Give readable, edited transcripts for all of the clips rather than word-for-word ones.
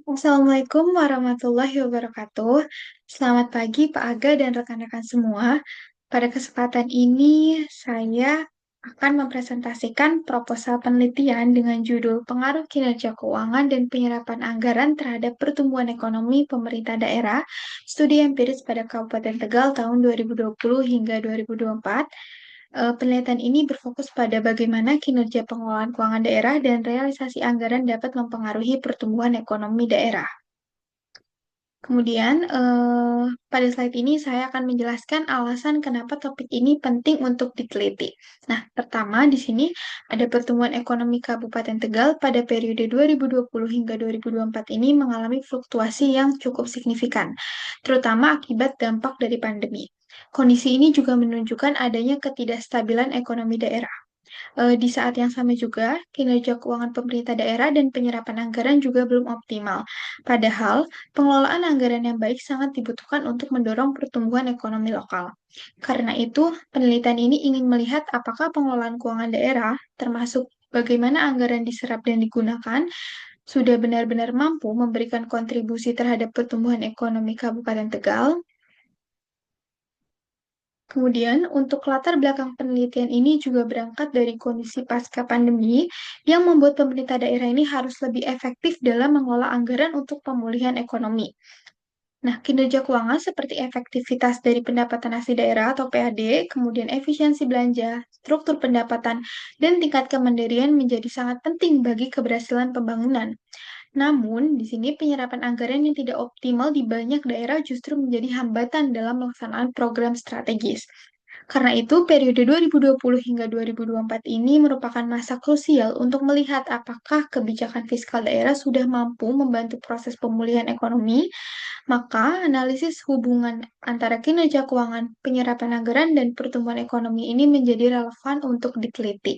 Assalamualaikum warahmatullahi wabarakatuh. Selamat pagi Pak Aga dan rekan-rekan semua. Pada kesempatan ini, saya akan mempresentasikan proposal penelitian dengan judul Pengaruh Kinerja Keuangan dan Penyerapan Anggaran Terhadap Pertumbuhan Ekonomi Pemerintah Daerah, Studi Empiris pada Kabupaten Tegal tahun 2020 hingga 2024. Penelitian ini berfokus pada bagaimana kinerja pengelolaan keuangan daerah dan realisasi anggaran dapat mempengaruhi pertumbuhan ekonomi daerah. Kemudian, pada slide ini saya akan menjelaskan alasan kenapa topik ini penting untuk diteliti. Nah, pertama di sini ada pertumbuhan ekonomi Kabupaten Tegal pada periode 2020 hingga 2024 ini mengalami fluktuasi yang cukup signifikan, terutama akibat dampak dari pandemi. Kondisi ini juga menunjukkan adanya ketidakstabilan ekonomi daerah. Di saat yang sama juga, kinerja keuangan pemerintah daerah dan penyerapan anggaran juga belum optimal. Padahal, pengelolaan anggaran yang baik sangat dibutuhkan untuk mendorong pertumbuhan ekonomi lokal. Karena itu, penelitian ini ingin melihat apakah pengelolaan keuangan daerah, termasuk bagaimana anggaran diserap dan digunakan, sudah benar-benar mampu memberikan kontribusi terhadap pertumbuhan ekonomi Kabupaten Tegal. Kemudian, untuk latar belakang penelitian ini juga berangkat dari kondisi pasca pandemi yang membuat pemerintah daerah ini harus lebih efektif dalam mengelola anggaran untuk pemulihan ekonomi. Nah, kinerja keuangan seperti efektivitas dari pendapatan asli daerah atau PAD, kemudian efisiensi belanja, struktur pendapatan, dan tingkat kemandirian menjadi sangat penting bagi keberhasilan pembangunan. Namun, di sini penyerapan anggaran yang tidak optimal di banyak daerah justru menjadi hambatan dalam pelaksanaan program strategis. Karena itu, periode 2020 hingga 2024 ini merupakan masa krusial untuk melihat apakah kebijakan fiskal daerah sudah mampu membantu proses pemulihan ekonomi. Maka, analisis hubungan antara kinerja keuangan, penyerapan anggaran, dan pertumbuhan ekonomi ini menjadi relevan untuk diteliti.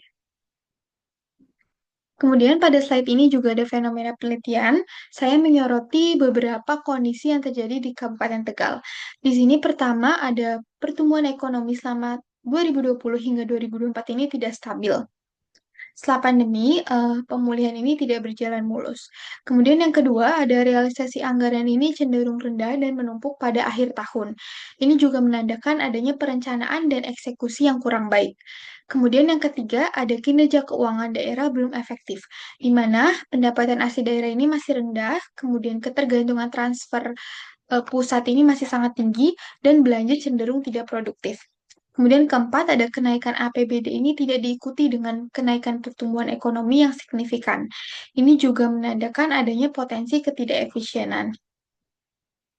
Kemudian pada slide ini juga ada fenomena penelitian. Saya menyoroti beberapa kondisi yang terjadi di Kabupaten Tegal. Di sini pertama ada pertumbuhan ekonomi selama 2020 hingga 2024 ini tidak stabil. Setelah pandemi, pemulihan ini tidak berjalan mulus. Kemudian yang kedua, ada realisasi anggaran ini cenderung rendah dan menumpuk pada akhir tahun. Ini juga menandakan adanya perencanaan dan eksekusi yang kurang baik. Kemudian yang ketiga, ada kinerja keuangan daerah belum efektif, di mana pendapatan asli daerah ini masih rendah, kemudian ketergantungan transfer pusat ini masih sangat tinggi, dan belanja cenderung tidak produktif. Kemudian keempat, ada kenaikan APBD ini tidak diikuti dengan kenaikan pertumbuhan ekonomi yang signifikan. Ini juga menandakan adanya potensi ketidakefisienan.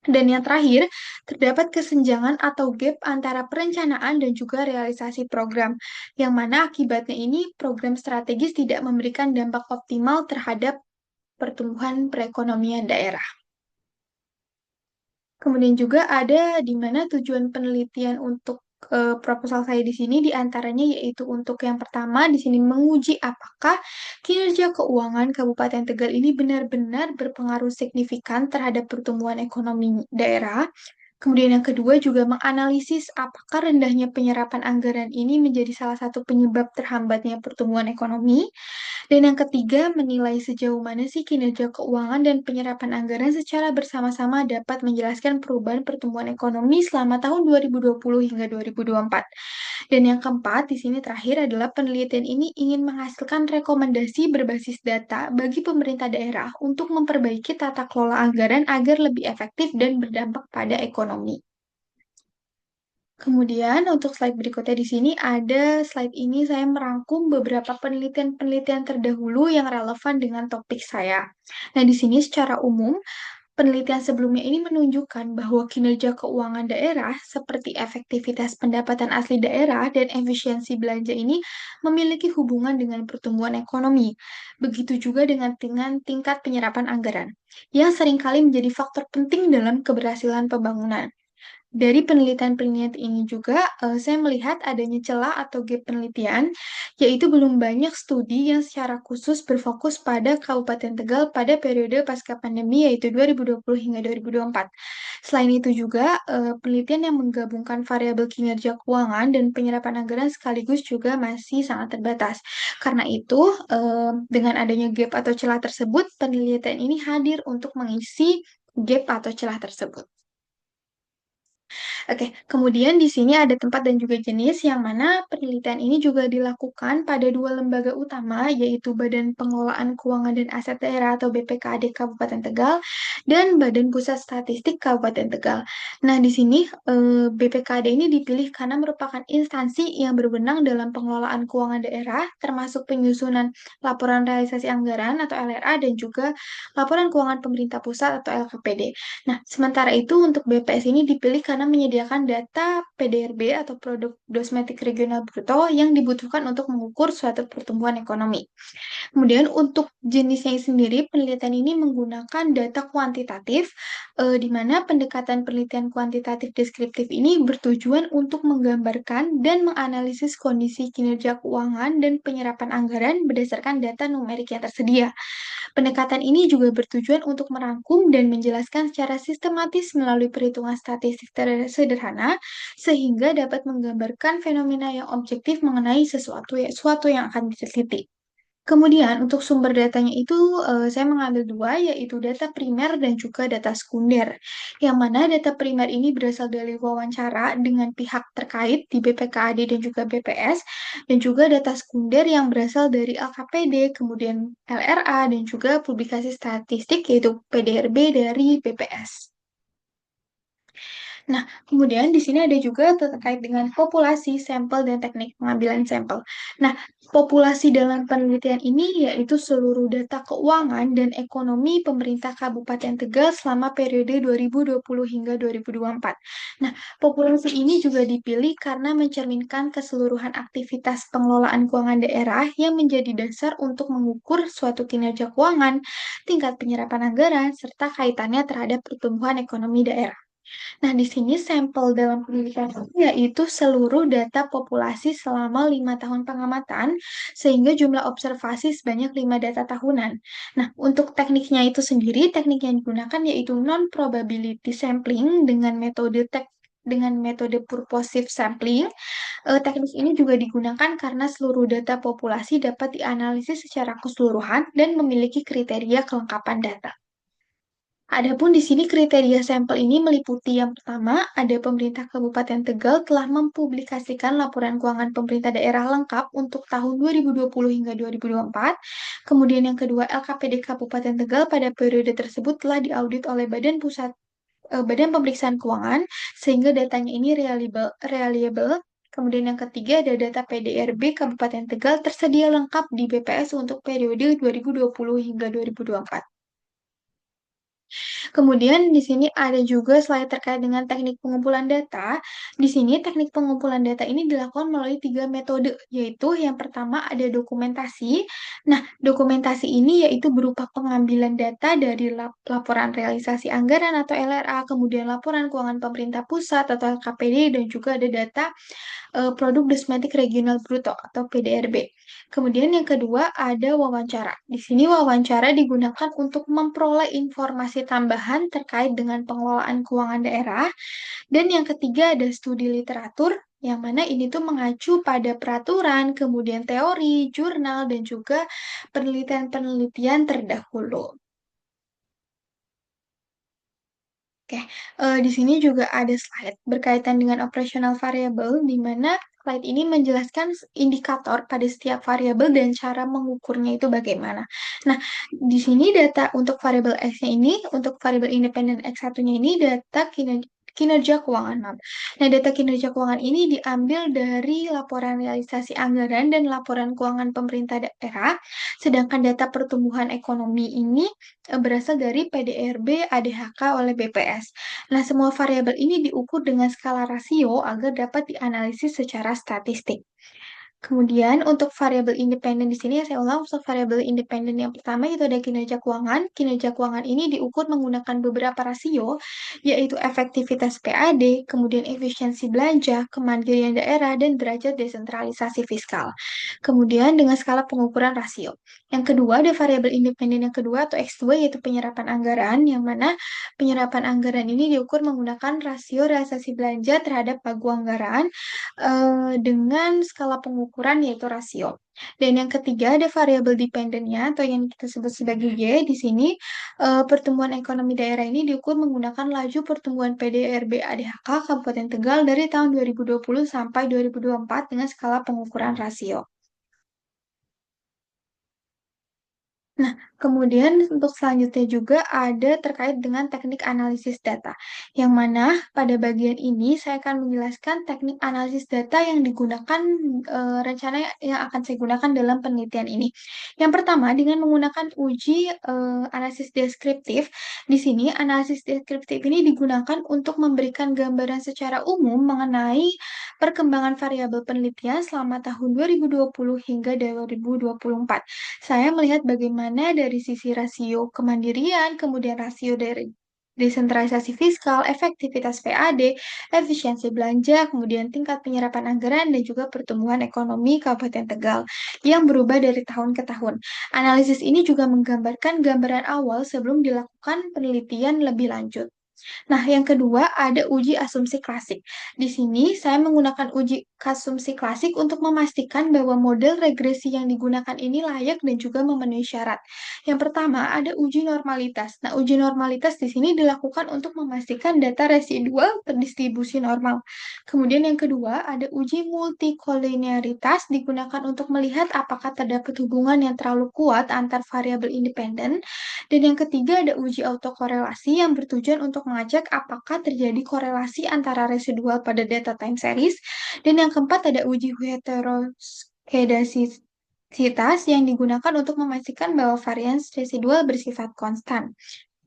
Dan yang terakhir, terdapat kesenjangan atau gap antara perencanaan dan juga realisasi program, yang mana akibatnya ini program strategis tidak memberikan dampak optimal terhadap pertumbuhan perekonomian daerah. Kemudian juga ada di mana tujuan penelitian untuk proposal saya di sini diantaranya yaitu untuk yang pertama di sini menguji apakah kinerja keuangan Kabupaten Tegal ini benar-benar berpengaruh signifikan terhadap pertumbuhan ekonomi daerah. Kemudian yang kedua juga menganalisis apakah rendahnya penyerapan anggaran ini menjadi salah satu penyebab terhambatnya pertumbuhan ekonomi. Dan yang ketiga, menilai sejauh mana sih kinerja keuangan dan penyerapan anggaran secara bersama-sama dapat menjelaskan perubahan pertumbuhan ekonomi selama tahun 2020 hingga 2024. Dan yang keempat, di sini terakhir adalah penelitian ini ingin menghasilkan rekomendasi berbasis data bagi pemerintah daerah untuk memperbaiki tata kelola anggaran agar lebih efektif dan berdampak pada ekonomi. Kemudian untuk slide berikutnya di sini ada slide ini saya merangkum beberapa penelitian-penelitian terdahulu yang relevan dengan topik saya. Nah, di sini secara umum penelitian sebelumnya ini menunjukkan bahwa kinerja keuangan daerah seperti efektivitas pendapatan asli daerah dan efisiensi belanja ini memiliki hubungan dengan pertumbuhan ekonomi. Begitu juga dengan tingkat penyerapan anggaran yang seringkali menjadi faktor penting dalam keberhasilan pembangunan. Dari penelitian-penelitian ini juga, saya melihat adanya celah atau gap penelitian, yaitu belum banyak studi yang secara khusus berfokus pada Kabupaten Tegal pada periode pasca pandemi, yaitu 2020 hingga 2024. Selain itu juga, penelitian yang menggabungkan variabel kinerja keuangan dan penyerapan anggaran sekaligus juga masih sangat terbatas. Karena itu, dengan adanya gap atau celah tersebut, penelitian ini hadir untuk mengisi gap atau celah tersebut. Oke, kemudian di sini ada tempat dan juga jenis yang mana penelitian ini juga dilakukan pada dua lembaga utama, yaitu Badan Pengelolaan Keuangan dan Aset Daerah atau BPKAD Kabupaten Tegal dan Badan Pusat Statistik Kabupaten Tegal. Nah, di sini BPKAD ini dipilih karena merupakan instansi yang berwenang dalam pengelolaan keuangan daerah, termasuk penyusunan laporan realisasi anggaran atau LRA dan juga laporan keuangan pemerintah pusat atau LKPD. Nah, sementara itu untuk BPS ini dipilih karena menyediakan data PDRB atau produk domestik regional bruto yang dibutuhkan untuk mengukur suatu pertumbuhan ekonomi. Kemudian untuk jenisnya sendiri, penelitian ini menggunakan data kuantitatif, di mana pendekatan penelitian kuantitatif deskriptif ini bertujuan untuk menggambarkan dan menganalisis kondisi kinerja keuangan dan penyerapan anggaran berdasarkan data numerik yang tersedia. Pendekatan ini juga bertujuan untuk merangkum dan menjelaskan secara sistematis melalui perhitungan statistik sederhana, sehingga dapat menggambarkan fenomena yang objektif mengenai sesuatu yang akan diteliti. Kemudian untuk sumber datanya itu saya mengambil dua, yaitu data primer dan juga data sekunder. Yang mana data primer ini berasal dari wawancara dengan pihak terkait di BPKAD dan juga BPS, dan juga data sekunder yang berasal dari LKPD, kemudian LRA, dan juga publikasi statistik yaitu PDRB dari BPS. Nah, kemudian di sini ada juga terkait dengan populasi, sampel, dan teknik pengambilan sampel. Nah, populasi dalam penelitian ini yaitu seluruh data keuangan dan ekonomi pemerintah Kabupaten Tegal selama periode 2020 hingga 2024. Nah, populasi ini juga dipilih karena mencerminkan keseluruhan aktivitas pengelolaan keuangan daerah yang menjadi dasar untuk mengukur suatu kinerja keuangan, tingkat penyerapan anggaran, serta kaitannya terhadap pertumbuhan ekonomi daerah. Nah, di sini sampel dalam penelitian ini yaitu seluruh data populasi selama 5 tahun pengamatan, sehingga jumlah observasi sebanyak 5 data tahunan. Nah, untuk tekniknya itu sendiri, teknik yang digunakan yaitu non-probability sampling dengan metode purposive sampling. Teknik ini juga digunakan karena seluruh data populasi dapat dianalisis secara keseluruhan dan memiliki kriteria kelengkapan data. Adapun di sini kriteria sampel ini meliputi yang pertama, ada pemerintah Kabupaten Tegal telah mempublikasikan laporan keuangan pemerintah daerah lengkap untuk tahun 2020 hingga 2024. Kemudian yang kedua, LKPD Kabupaten Tegal pada periode tersebut telah diaudit oleh Badan Pemeriksaan Keuangan sehingga datanya ini reliable. Kemudian yang ketiga ada data PDRB Kabupaten Tegal tersedia lengkap di BPS untuk periode 2020 hingga 2024. Kemudian di sini ada juga slide terkait dengan teknik pengumpulan data. Di sini teknik pengumpulan data ini dilakukan melalui 3 metode, yaitu yang pertama ada dokumentasi. Nah, dokumentasi ini yaitu berupa pengambilan data dari laporan realisasi anggaran atau LRA, kemudian laporan keuangan pemerintah pusat atau LKPD, dan juga ada data produk domestik regional bruto atau PDRB. Kemudian yang kedua ada wawancara. Di sini wawancara digunakan untuk memperoleh informasi tambahan terkait dengan pengelolaan keuangan daerah. Dan yang ketiga ada studi literatur, yang mana ini tuh mengacu pada peraturan, kemudian teori, jurnal, dan juga penelitian-penelitian terdahulu. Oke, di sini juga ada slide berkaitan dengan operational variable, di mana slide ini menjelaskan indikator pada setiap variabel dan cara mengukurnya itu bagaimana. Nah, di sini data untuk variabel X-nya ini, untuk variabel independen X1-nya ini data kinerja keuangan. Maaf. Nah, data kinerja keuangan ini diambil dari laporan realisasi anggaran dan laporan keuangan pemerintah daerah, sedangkan data pertumbuhan ekonomi ini berasal dari PDRB ADHK oleh BPS. Nah, semua variabel ini diukur dengan skala rasio agar dapat dianalisis secara statistik. Kemudian untuk variabel independen di sini saya ulang untuk variabel independen yang pertama itu ada kinerja keuangan. Kinerja keuangan ini diukur menggunakan beberapa rasio yaitu efektivitas PAD, kemudian efisiensi belanja, kemandirian daerah dan derajat desentralisasi fiskal. Kemudian dengan skala pengukuran rasio. Yang kedua, ada variabel independen yang kedua atau X2 yaitu penyerapan anggaran, yang mana penyerapan anggaran ini diukur menggunakan rasio realisasi belanja terhadap pagu anggaran dengan skala pengukuran yaitu rasio. Dan yang ketiga ada variabel dependennya atau yang kita sebut sebagai Y. Di sini pertumbuhan ekonomi daerah ini diukur menggunakan laju pertumbuhan PDRB ADHK Kabupaten Tegal dari tahun 2020 sampai 2024 dengan skala pengukuran rasio. Nah, kemudian untuk selanjutnya juga ada terkait dengan teknik analisis data, yang mana pada bagian ini saya akan menjelaskan teknik analisis data yang digunakan rencana yang akan saya gunakan dalam penelitian ini. Yang pertama dengan menggunakan uji analisis deskriptif. Di sini analisis deskriptif ini digunakan untuk memberikan gambaran secara umum mengenai perkembangan variabel penelitian selama tahun 2020 hingga 2024. Saya melihat bagaimana dari sisi rasio kemandirian, kemudian rasio dari desentralisasi fiskal, efektivitas PAD, efisiensi belanja, kemudian tingkat penyerapan anggaran, dan juga pertumbuhan ekonomi Kabupaten Tegal yang berubah dari tahun ke tahun. Analisis ini juga menggambarkan gambaran awal sebelum dilakukan penelitian lebih lanjut. Nah, yang kedua ada uji asumsi klasik. Di sini saya menggunakan uji asumsi klasik untuk memastikan bahwa model regresi yang digunakan ini layak dan juga memenuhi syarat. Yang pertama ada uji normalitas. Nah, uji normalitas di sini dilakukan untuk memastikan data residual terdistribusi normal. Kemudian yang kedua ada uji multikolinearitas digunakan untuk melihat apakah terdapat hubungan yang terlalu kuat antar variabel independen. Dan yang ketiga ada uji autokorelasi yang bertujuan untuk mengecek apakah terjadi korelasi antara residual pada data time series. Dan yang keempat ada uji heteroskedasitas yang digunakan untuk memastikan bahwa varians residual bersifat konstan.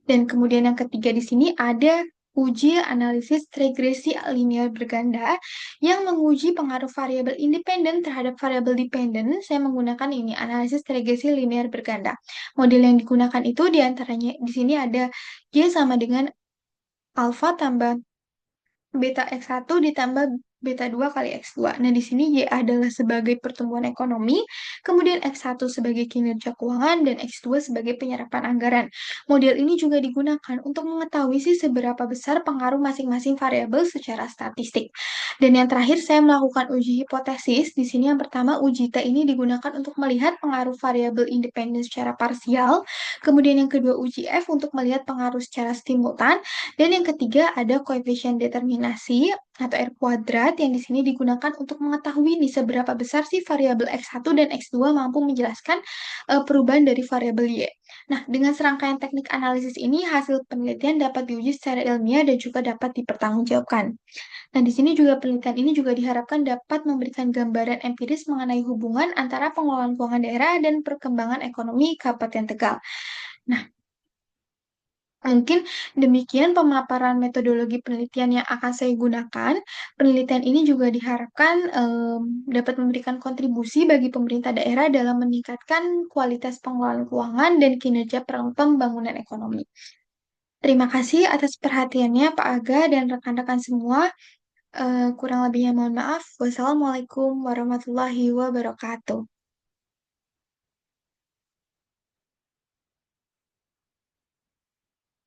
Dan kemudian yang ketiga di sini ada uji analisis regresi linear berganda yang menguji pengaruh variabel independen terhadap variabel dependen. Saya menggunakan ini analisis regresi linear berganda. Model yang digunakan itu diantaranya di sini ada Y sama dengan alfa tambah beta X1 ditambah beta 2 kali X2. Nah, di sini Y adalah sebagai pertumbuhan ekonomi, kemudian X1 sebagai kinerja keuangan, dan X2 sebagai penyerapan anggaran. Model ini juga digunakan untuk mengetahui sih seberapa besar pengaruh masing-masing variabel secara statistik. Dan yang terakhir, saya melakukan uji hipotesis. Di sini yang pertama, uji T ini digunakan untuk melihat pengaruh variabel independen secara parsial. Kemudian yang kedua, uji F untuk melihat pengaruh secara simultan. Dan yang ketiga ada koefisien determinasi atau R kuadrat yang di sini digunakan untuk mengetahui nih seberapa besar sih variabel X1 dan X2 mampu menjelaskan perubahan dari variabel Y. Nah, dengan serangkaian teknik analisis ini hasil penelitian dapat diuji secara ilmiah dan juga dapat dipertanggungjawabkan. Nah, di sini juga penelitian ini juga diharapkan dapat memberikan gambaran empiris mengenai hubungan antara pengelolaan keuangan daerah dan perkembangan ekonomi Kabupaten Tegal. Nah, mungkin demikian pemaparan metodologi penelitian yang akan saya gunakan. Penelitian ini juga diharapkan dapat memberikan kontribusi bagi pemerintah daerah dalam meningkatkan kualitas pengelolaan keuangan dan kinerja pembangunan ekonomi. Terima kasih atas perhatiannya Pak Aga dan rekan-rekan semua. Kurang lebihnya mohon maaf. Wassalamualaikum warahmatullahi wabarakatuh.